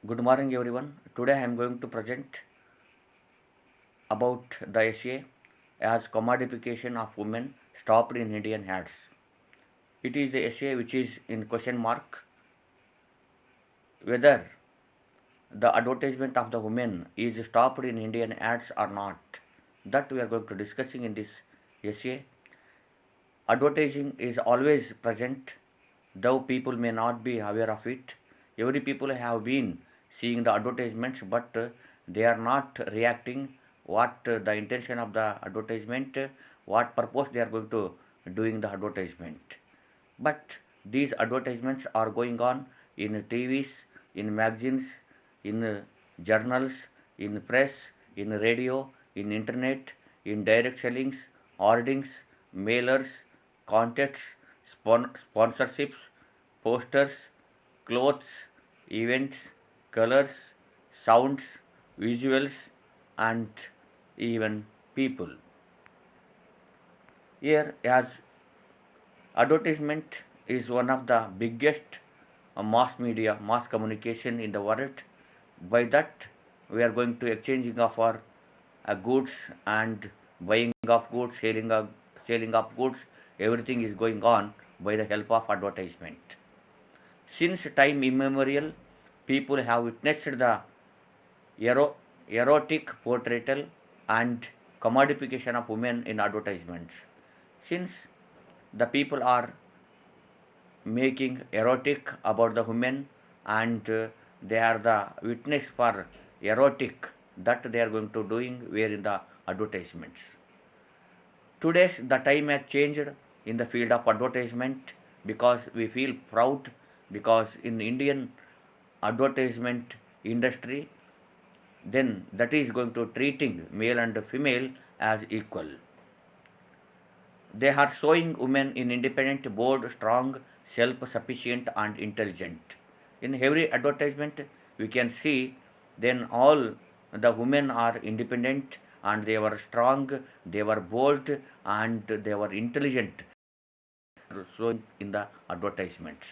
Good morning, everyone. Today I am going to present about the essay as commodification of women stopped in Indian ads. It is the essay which is in question mark whether the advertisement of the women is stopped in Indian ads or not. That we are going to discussing in this essay. Advertising is always present, though people may not be aware of it. Every people have been seeing the advertisements, but they are not reacting what the intention of the advertisement, what purpose they are going to doing the advertisement. But these advertisements are going on in TVs, in magazines, in journals, in press, in radio, in internet, in direct sellings, hoardings, mailers, contests, sponsorships, posters, clothes, events, colors, sounds, visuals, and even people. Here, as advertisement is one of the biggest mass media, mass communication in the world. By that, we are going to exchanging of our goods and buying of goods, selling of goods. Everything is going on by the help of advertisement. Since time immemorial, people have witnessed the erotic portrayal and commodification of women in advertisements. Since the people are making erotic about the women and they are the witness for erotic that they are going to doing where in the advertisements. Today's the time has changed in the field of advertisement because we feel proud because in Indian advertisement industry then that is going to treating male and female as equal. They are showing women in independent, bold, strong, self-sufficient and intelligent. In every advertisement we can see then all the women are independent and they were strong, they were bold and they were intelligent showing in the advertisements.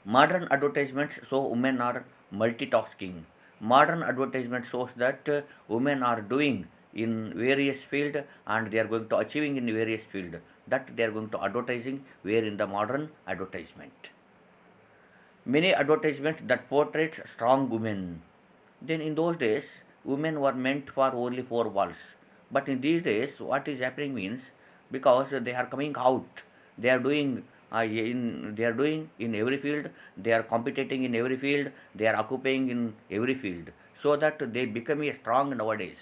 Modern advertisements show women are multitasking. Modern advertisement shows that women are doing in various field and they are going to achieving in various field that they are going to advertising where in the modern advertisement. Many advertisements that portray strong women. Then in those days, women were meant for only four walls. But in these days, what is happening means because they are coming out, they are doing in every field, they are competing in every field, they are occupying in every field, so that they become a strong nowadays.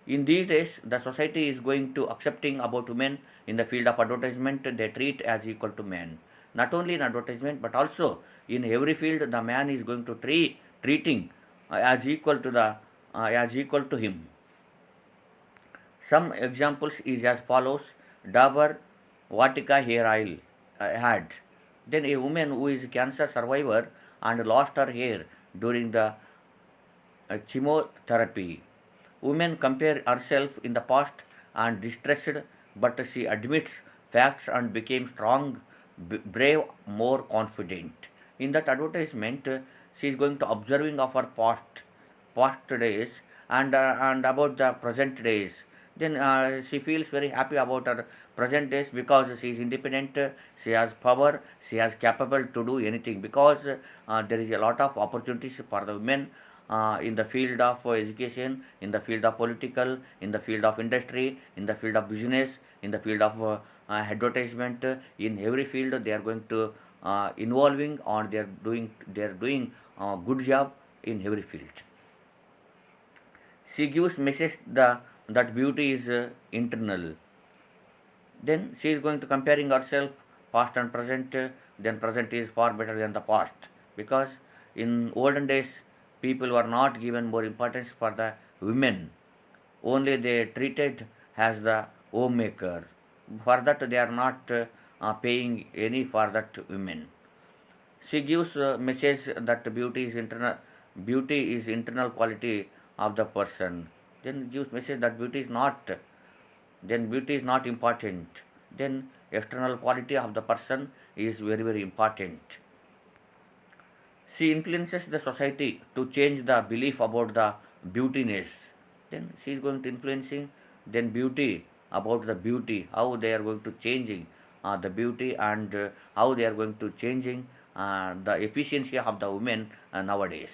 In these days, the society is going to accepting about women in the field of advertisement. They treat as equal to men. Not only in advertisement, but also in every field, the man is going to treating as equal to him. Some examples is as follows: Dabur Vatika hair oil had. Then a woman who is cancer survivor and lost her hair during the chemotherapy. Women compare herself in the past and distressed, but she admits facts and became strong, brave, more confident. In that advertisement, she is going to observing of her past days and about the present days. Then she feels very happy about her present days because she is independent, she has power, she has capable to do anything because there is a lot of opportunities for the women in the field of education, in the field of political, in the field of industry, in the field of business, in the field of advertisement. In every field, they are going to involving or they are doing good job in every field. She gives message that beauty is internal. Then she is going to comparing herself past and present. Then present is far better than the past because in olden days people were not given more importance for the women. Only they treated as the homemaker. For that they are not paying any for that women. She gives a message that beauty is internal quality of the person. Then gives message that beauty is not important. Then external quality of the person is very very important. She influences the society to change the belief about the beautiness. Then she is going to influencing then beauty about the beauty, how they are going to changing the beauty and how they are going to changing the efficiency of the women nowadays.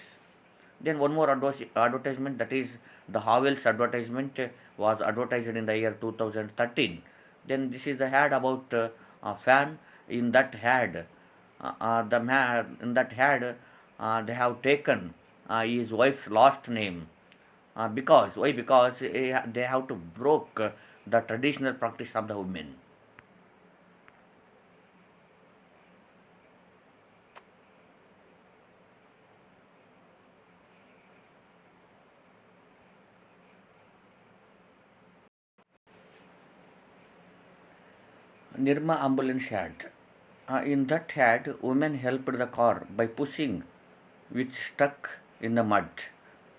Then one more advertisement, that is the Havells advertisement was advertised in the year 2013. Then this is the ad about a fan. In that ad, in that ad, they have taken his wife's last name because why? Because they have to broke the traditional practice of the women. Nirma ambulance ad. In that ad, women helped the car by pushing which stuck in the mud.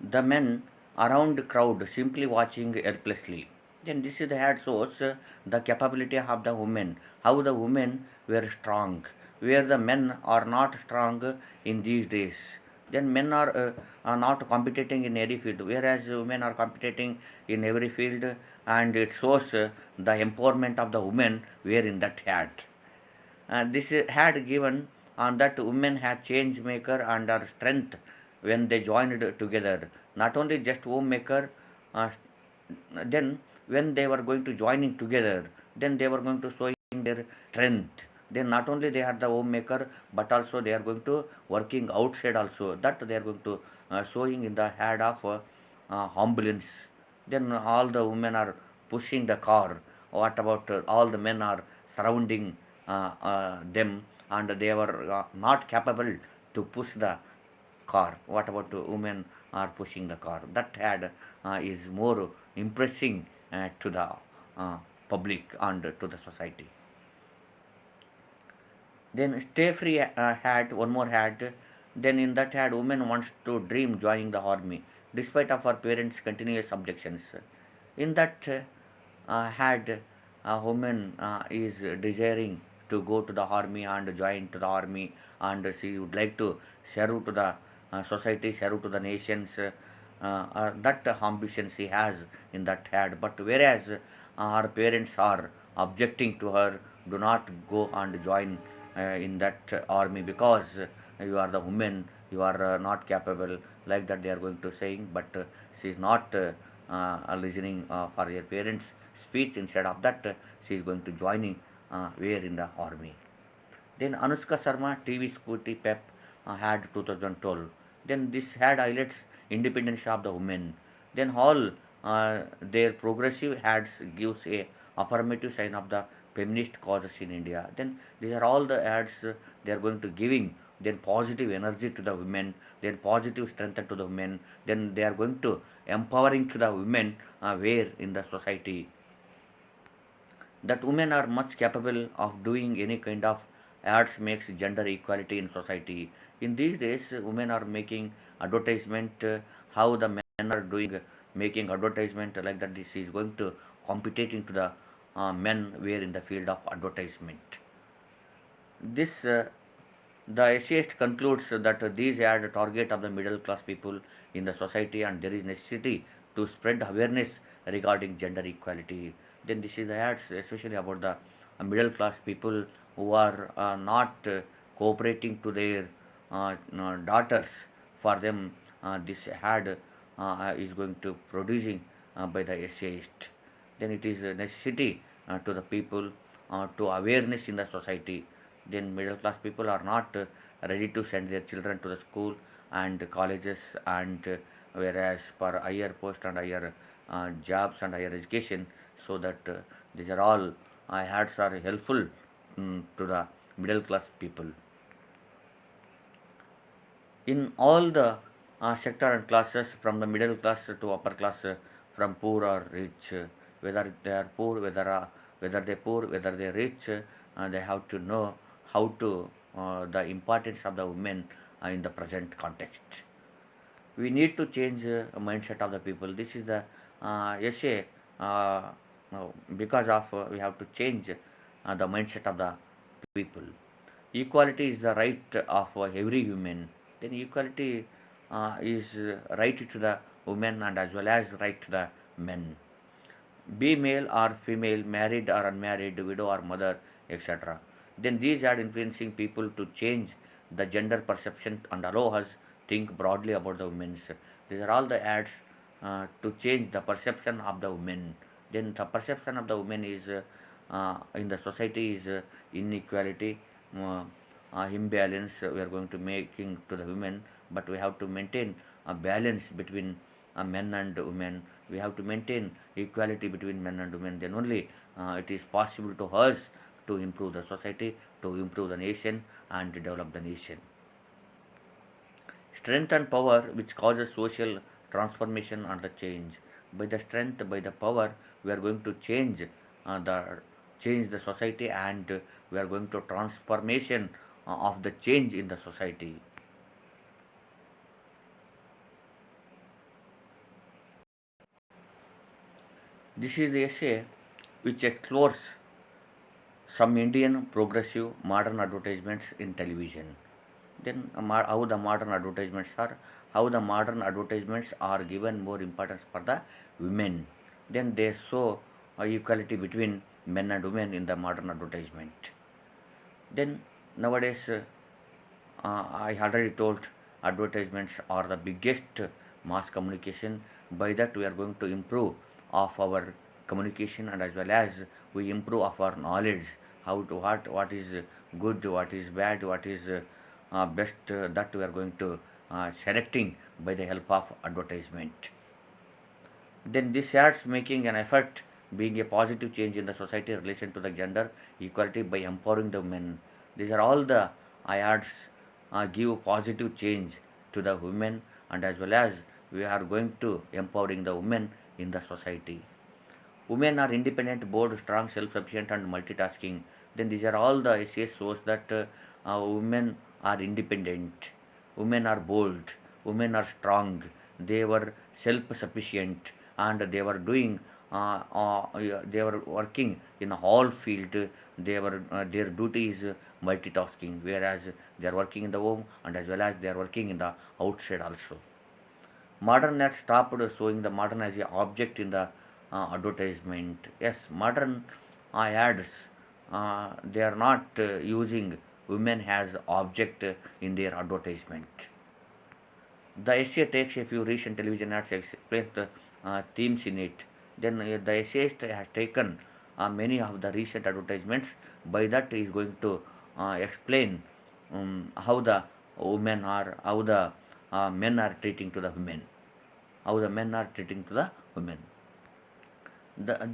The men around the crowd simply watching helplessly. Then this is the ad shows the capability of the women, how the women were strong, where the men are not strong in these days. Then men are not competing in every field, whereas women are competing in every field, and it shows the empowerment of the women were in that ad. This had given on that women had change maker and our strength when they joined together. Not only just homemaker, uh, then when they were going to joining together, then they were going to showing their strength. Then not only they are the homemaker, but also they are going to working outside also. That they are going to showing in the head of ambulance. Then all the women are pushing the car. What about all the men are surrounding them, and they were not capable to push the car. What about women are pushing the car? That ad is more impressing to the public and to the society. Then stay free had one more had. Then in that had woman wants to dream joining the army despite of her parents' continuous objections. In that had a woman is desiring to go to the army and join to the army, and she would like to serve to the society, serve to the nations. That ambition she has in that had, but whereas her parents are objecting to her, do not go and join in that army because you are the woman, you are not capable, like that they are going to saying, but she is not listening for her parents speech. Instead of that she is going to joining where in the army. Then Anushka Sharma TV Scooty Pep had 2012. Then this had highlights independence of the women. Then all their progressive ads gives a affirmative sign of the feminist causes in India. Then these are all the ads they are going to giving then positive energy to the women, then positive strength to the women, then they are going to empowering to the women where in the society that women are much capable of doing any kind of arts makes gender equality in society. In these days, women are making advertisement. How the men are doing making advertisement like that. This is going to competing to the men where in the field of advertisement. This the essayist concludes that these are the target of the middle class people in the society, and there is necessity to spread awareness regarding gender equality. Then this is the ads especially about the middle class people who are not cooperating to their daughters. For them, this ad is going to producing by the essayist. Then it is a necessity to the people to awareness in the society. Then middle class people are not ready to send their children to the school and colleges, and whereas for higher post and higher jobs and higher education, so that these are all ads are helpful to the middle class people in all the sector and classes, from the middle class to upper class, from poor or rich, whether they are poor, whether they poor, whether they rich, they have to know how to the importance of the women in the present context. We need to change mindset of the people. This is the essay because of we have to change the mindset of the people. Equality is the right of every human. then equality is right to the women and as well as right to the men. Be male or female, married or unmarried, widow or mother, etc. Then these are influencing people to change the gender perception and allow us think broadly about the women's. These are all the ads to change the perception of the women. Then the perception of the women is in the society is inequality, uh, imbalance. We are going to making to the women, but we have to maintain a balance between men and women. We have to maintain equality between men and women. Then only it is possible to us to improve the society, to improve the nation, and to develop the nation. Strength and power, which causes social transformation and the change. By the strength, by the power, we are going to change the society, and we are going to transformation of the change in the society. This is the essay which explores some Indian progressive modern advertisements in television. Then how the modern advertisements are, how the modern advertisements are given more importance for the women. Then they show equality between men and women in the modern advertisement. Then nowadays, I already told advertisements are the biggest mass communication. By that, we are going to improve of our communication, and as well as we improve of our knowledge, how to what is good, what is bad, what is best. That we are going to selecting by the help of advertisement. Then this adds making an effort being a positive change in the society in relation to the gender equality by empowering the men. These are all the ads give positive change to the women, and as well as we are going to empowering the women in the society. Women are independent, bold, strong, self-sufficient, and multitasking. Then these are all the essays shows that women are independent, women are bold, women are strong, they were self-sufficient, and they were doing they were working in a whole field. They were their duty is multitasking, whereas they are working in the home and as well as they are working in the outside also. Modern ads stopped showing the modern as a object in the advertisement. Yes, modern ads they are not using women as object in their advertisement. The essay takes a few recent television ads, explains the themes in it. Then the essayist has taken many of the recent advertisements. By that, he is going to explain how the women are, how the men are treating to the women, how the men are treating to the women.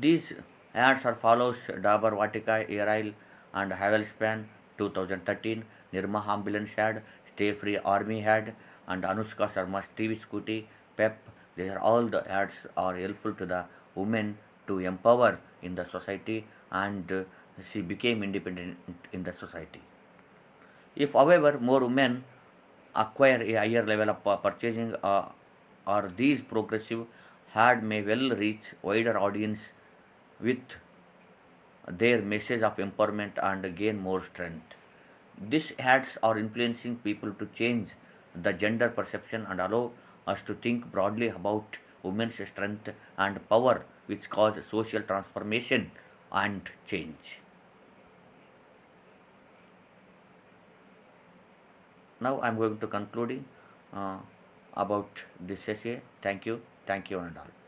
These ads are follows Dabur Vatika, Air Oil, and Havelspan 2013, Nirma Ambulance ad, Stay Free Army ad, and Anushka Sharma's TV Scooty, Pep. These are all the ads are helpful to the women to empower in the society, and she became independent in the society. If, however, more women acquire a higher level of purchasing, or these progressive ad may well reach wider audience with their message of empowerment and gain more strength. These ads are influencing people to change the gender perception and allow us to think broadly about women's strength and power, which cause social transformation and change. Now I am going to concluding uh, about this essay. Thank you and all.